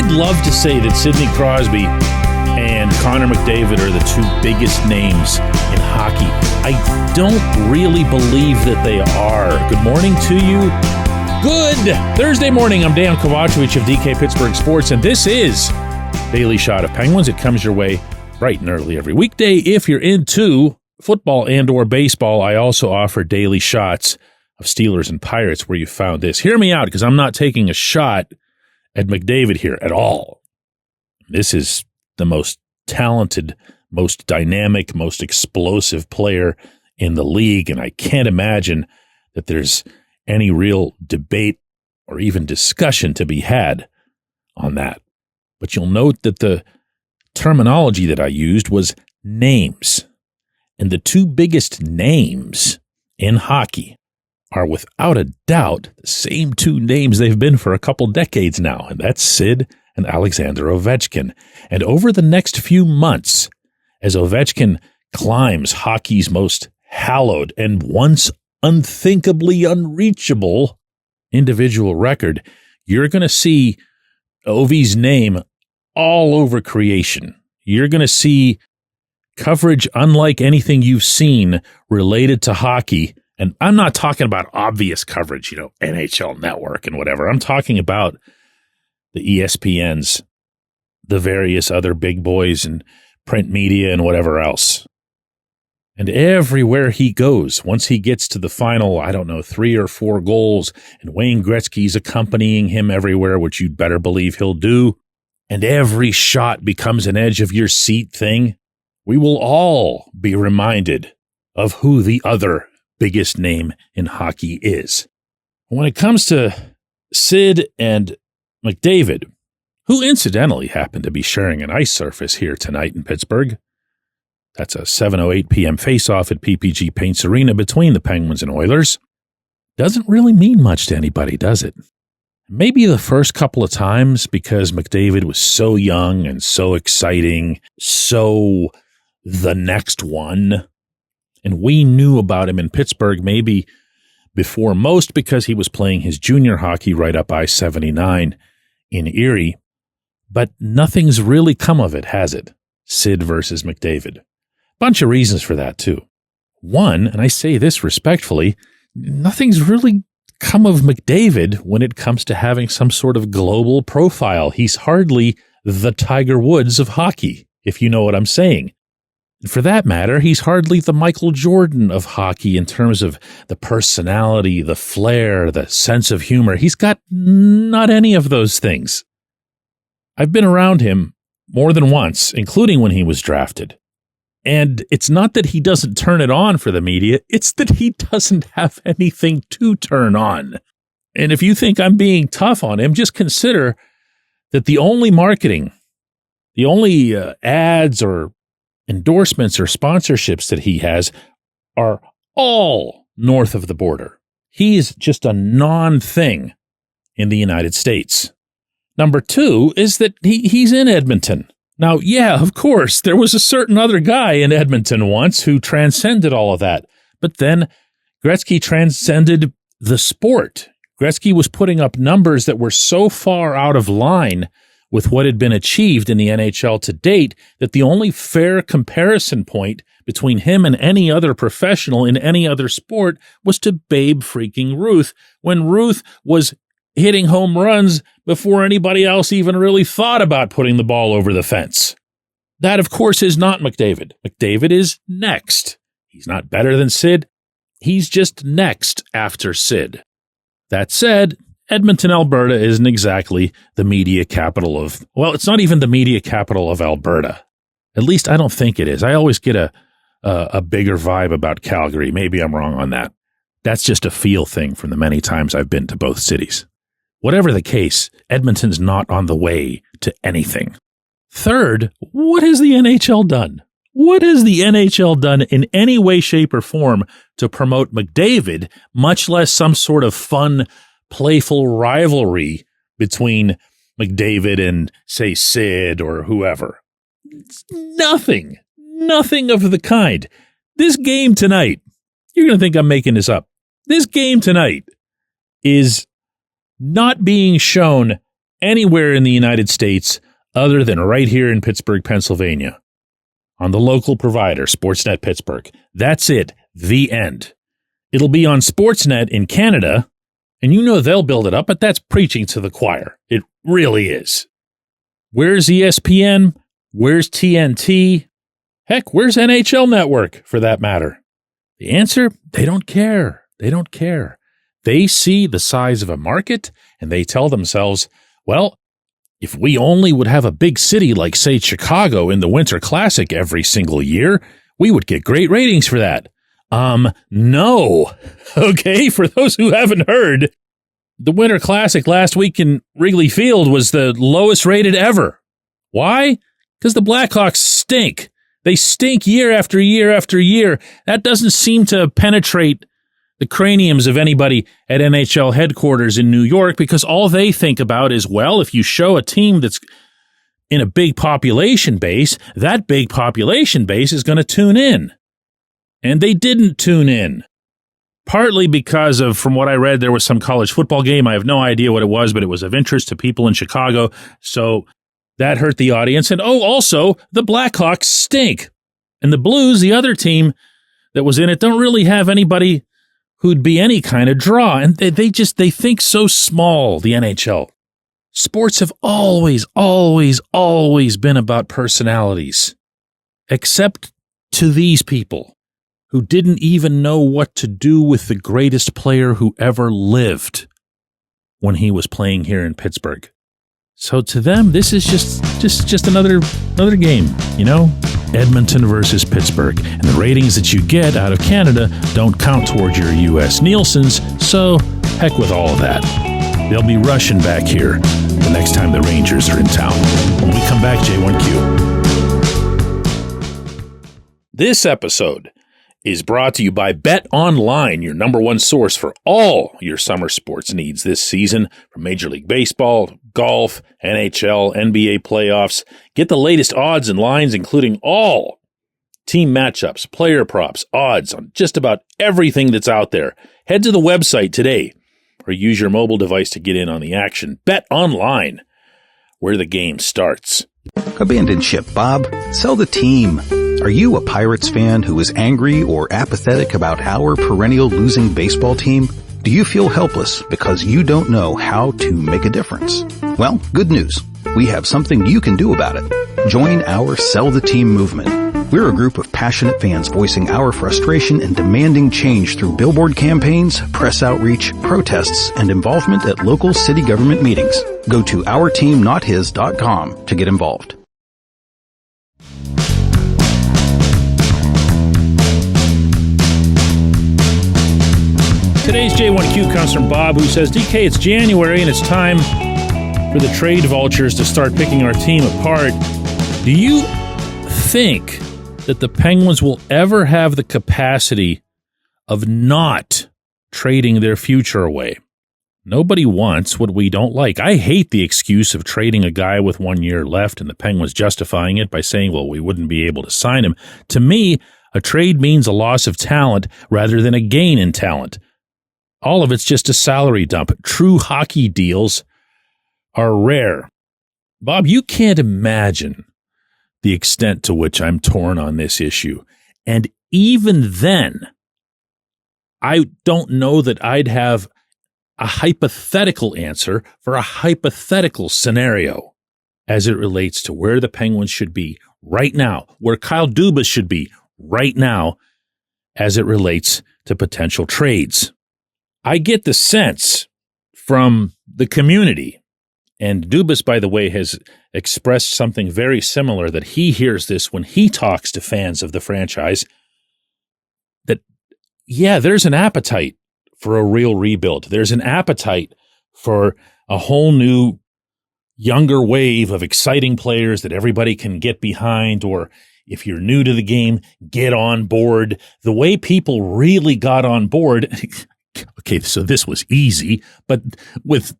I'd love to say that Sidney Crosby and Connor McDavid are the two biggest names in hockey. I don't really believe that they are. Good morning to you. Good Thursday morning. I'm Dejan Kovacevic of DK Pittsburgh Sports, and this is Daily Shot of Penguins. It comes your way bright and early every weekday. If you're into football and or baseball, I also offer daily shots of Steelers and Pirates where you found this. Hear me out, because I'm not taking a shot at McDavid here at all. This is the most talented, most dynamic, most explosive player in the league, and I can't imagine that there's any real debate or even discussion to be had on that. But you'll note that the terminology that I used was names. And the two biggest names in hockey are without a doubt the same two names they've been for a couple decades now, and that's Sid and Alexander Ovechkin. And over the next few months, as Ovechkin climbs hockey's most hallowed and once unthinkably unreachable individual record, you're going to see Ovi's name all over creation. You're going to see coverage unlike anything you've seen related to hockey. And I'm not talking about obvious coverage, NHL Network and whatever. I'm talking about the ESPNs, the various other big boys and print media and whatever else. And everywhere he goes, once he gets to the final, 3 or 4 goals, and Wayne Gretzky's accompanying him everywhere, which you'd better believe he'll do, and every shot becomes an edge of your seat thing, we will all be reminded of who the other biggest name in hockey is. When it comes to Sid and McDavid, who incidentally happened to be sharing an ice surface here tonight in Pittsburgh, that's a 7:08 p.m. face-off at PPG Paints Arena between the Penguins and Oilers, doesn't really mean much to anybody, does it? Maybe the first couple of times because McDavid was so young and so exciting, so the next one. And we knew about him in Pittsburgh maybe before most because he was playing his junior hockey right up I-79 in Erie. But nothing's really come of it, has it? Sid versus McDavid. Bunch of reasons for that, too. One, and I say this respectfully, nothing's really come of McDavid when it comes to having some sort of global profile. He's hardly the Tiger Woods of hockey, if you know what I'm saying. For that matter, he's hardly the Michael Jordan of hockey in terms of the personality, the flair, the sense of humor. He's got not any of those things. I've been around him more than once, including when he was drafted. And it's not that he doesn't turn it on for the media, it's that he doesn't have anything to turn on. And if you think I'm being tough on him, just consider that the only marketing, the only ads or endorsements or sponsorships that he has are all north of the border. He's just a non-thing in the United States. Number two is that he's in Edmonton. Now, yeah, of course, there was a certain other guy in Edmonton once who transcended all of that. But then Gretzky transcended the sport. Gretzky was putting up numbers that were so far out of line with what had been achieved in the NHL to date that the only fair comparison point between him and any other professional in any other sport was to Babe freaking Ruth, when Ruth was hitting home runs before anybody else even really thought about putting the ball over the fence. That, of course, is not McDavid. McDavid is next. He's not better than Sid. He's just next after Sid. That said, Edmonton, Alberta isn't exactly the media capital of, well, it's not even the media capital of Alberta. At least I don't think it is. I always get a bigger vibe about Calgary. Maybe I'm wrong on that. That's just a feel thing from the many times I've been to both cities. Whatever the case, Edmonton's not on the way to anything. Third, what has the NHL done? What has the NHL done in any way, shape, or form to promote McDavid, much less some sort of fun, playful rivalry between McDavid and, say, Sid or whoever? Nothing. Nothing of the kind. This game tonight, you're going to think I'm making this up. This game tonight is not being shown anywhere in the United States other than right here in Pittsburgh, Pennsylvania, on the local provider, Sportsnet Pittsburgh. That's it. The end. It'll be on Sportsnet in Canada, and you know they'll build it up, but that's preaching to the choir. It really is. Where's ESPN? Where's TNT? Heck, where's NHL Network, for that matter? The answer, they don't care. They don't care. They see the size of a market, and they tell themselves, well, if we only would have a big city like, say, Chicago in the Winter Classic every single year, we would get great ratings for that. No. Okay, for those who haven't heard, the Winter Classic last week in Wrigley Field was the lowest rated ever. Why? Because the Blackhawks stink. They stink year after year after year. That doesn't seem to penetrate the craniums of anybody at NHL headquarters in New York, because all they think about is, well, if you show a team that's in a big population base, that big population base is going to tune in. And they didn't tune in. Partly because of, from what I read, there was some college football game. I have no idea what it was, but it was of interest to people in Chicago. So that hurt the audience. And also, the Blackhawks stink. And the Blues, the other team that was in it, don't really have anybody who'd be any kind of draw. And they think so small, the NHL. Sports have always been about personalities. Except to these people who didn't even know what to do with the greatest player who ever lived when he was playing here in Pittsburgh. So to them, this is just another game, you know? Edmonton versus Pittsburgh. And the ratings that you get out of Canada don't count toward your US Nielsen's, so heck with all of that. They'll be rushing back here the next time the Rangers are in town. When we come back, J1Q. This episode is brought to you by Bet Online, your number one source for all your summer sports needs this season, from Major League Baseball, golf, NHL, NBA playoffs. Get the latest odds and lines, including all team matchups, player props, odds on just about everything that's out there. Head to the website today or use your mobile device to get in on the action. Bet Online, where the game starts. Abandoned ship, Bob. Sell the team. Are you a Pirates fan who is angry or apathetic about our perennial losing baseball team? Do you feel helpless because you don't know how to make a difference? Well, good news. We have something you can do about it. Join our Sell the Team movement. We're a group of passionate fans voicing our frustration and demanding change through billboard campaigns, press outreach, protests, and involvement at local city government meetings. Go to OurTeamNotHis.com to get involved. Today's J1Q comes from Bob, who says, DK, it's January and it's time for the trade vultures to start picking our team apart. Do you think that the Penguins will ever have the capacity of not trading their future away? Nobody wants what we don't like. I hate the excuse of trading a guy with 1 year left and the Penguins justifying it by saying, well, we wouldn't be able to sign him. To me, a trade means a loss of talent rather than a gain in talent. All of it's just a salary dump. True hockey deals are rare. Bob, you can't imagine the extent to which I'm torn on this issue. And even then, I don't know that I'd have a hypothetical answer for a hypothetical scenario as it relates to where the Penguins should be right now, where Kyle Dubas should be right now as it relates to potential trades. I get the sense from the community, and Dubas, by the way, has expressed something very similar, that he hears this when he talks to fans of the franchise, that, yeah, there's an appetite for a real rebuild. There's an appetite for a whole new, younger wave of exciting players that everybody can get behind, or if you're new to the game, get on board. The way people really got on board... Okay, so this was easy, but with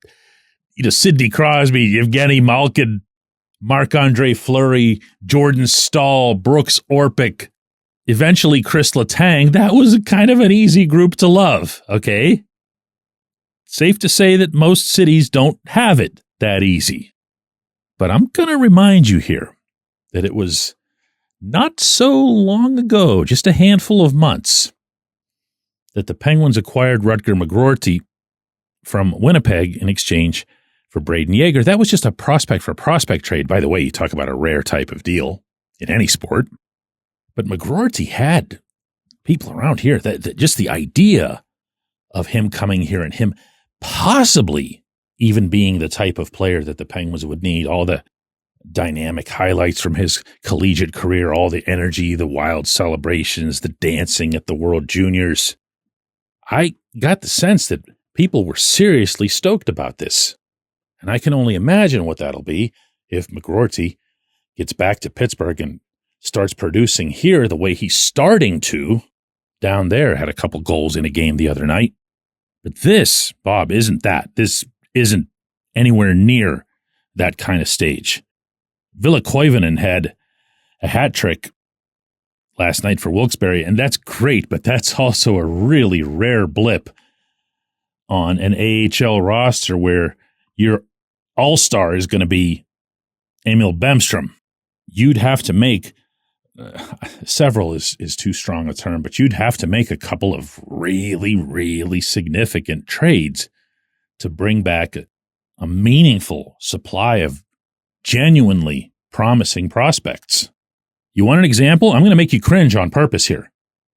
Sidney Crosby, Evgeny Malkin, Marc-Andre Fleury, Jordan Staal, Brooks Orpik, eventually Chris Letang, that was kind of an easy group to love, okay? Safe to say that most cities don't have it that easy. But I'm going to remind you here that it was not so long ago, just a handful of months, that the Penguins acquired Rutger McGroarty from Winnipeg in exchange for Braden Yeager. That was just a prospect for prospect trade. By the way, you talk about a rare type of deal in any sport. But McGroarty had people around here that just the idea of him coming here and him possibly even being the type of player that the Penguins would need, all the dynamic highlights from his collegiate career, all the energy, the wild celebrations, the dancing at the World Juniors. I got the sense that people were seriously stoked about this. And I can only imagine what that'll be if McGroarty gets back to Pittsburgh and starts producing here the way he's starting to. Down there, had a couple goals in a game the other night. But this, Bob, isn't that. This isn't anywhere near that kind of stage. Ville Koivunen had a hat trick last night for Wilkes-Barre, and that's great, but that's also a really rare blip on an AHL roster where your all-star is going to be Emil Bemstrom. You'd have to make, several is too strong a term, but you'd have to make a couple of really, really significant trades to bring back a meaningful supply of genuinely promising prospects. You want an example? I'm going to make you cringe on purpose here.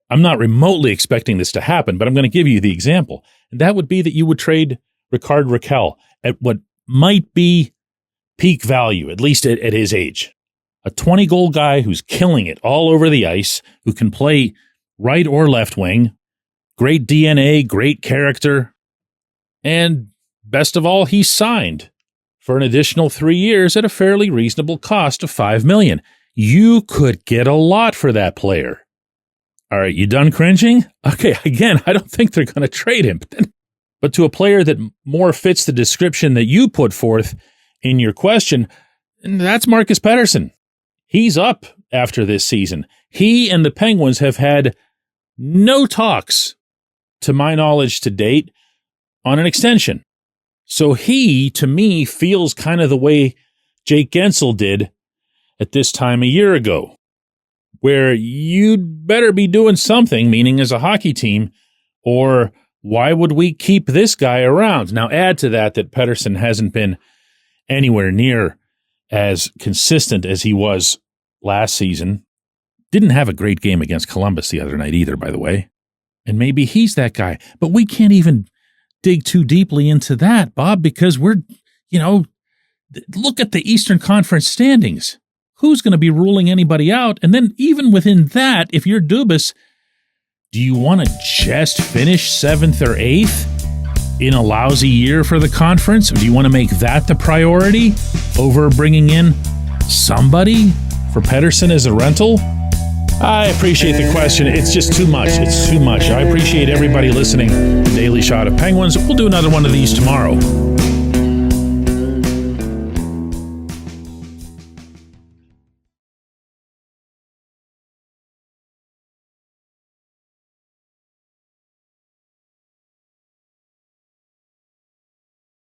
I'm not remotely expecting this to happen, but I'm going to give you the example. And that would be that you would trade Rickard Rakell at what might be peak value, at least at his age. A 20-goal guy who's killing it all over the ice, who can play right or left wing, great DNA, great character, and best of all, he's signed for an additional 3 years at a fairly reasonable cost of $5 million. You could get a lot for that player. All right, you done cringing? Okay, again, I don't think they're going to trade him. But to a player that more fits the description that you put forth in your question, that's Marcus Pettersson. He's up after this season. He and the Penguins have had no talks, to my knowledge to date, on an extension. So he, to me, feels kind of the way Jake Gensel did at this time a year ago, where you'd better be doing something, meaning as a hockey team, or why would we keep this guy around? Now add to that Pettersson hasn't been anywhere near as consistent as he was last season. Didn't have a great game against Columbus the other night either, by the way. And maybe he's that guy. But we can't even dig too deeply into that, Bob, because we're, look at the Eastern Conference standings. Who's going to be ruling anybody out? And then even within that, if you're Dubas, do you want to just finish 7th or 8th in a lousy year for the conference? Or do you want to make that the priority over bringing in somebody for Pettersson as a rental? I appreciate the question. It's just too much. It's too much. I appreciate everybody listening to Daily Shot of Penguins. We'll do another one of these tomorrow.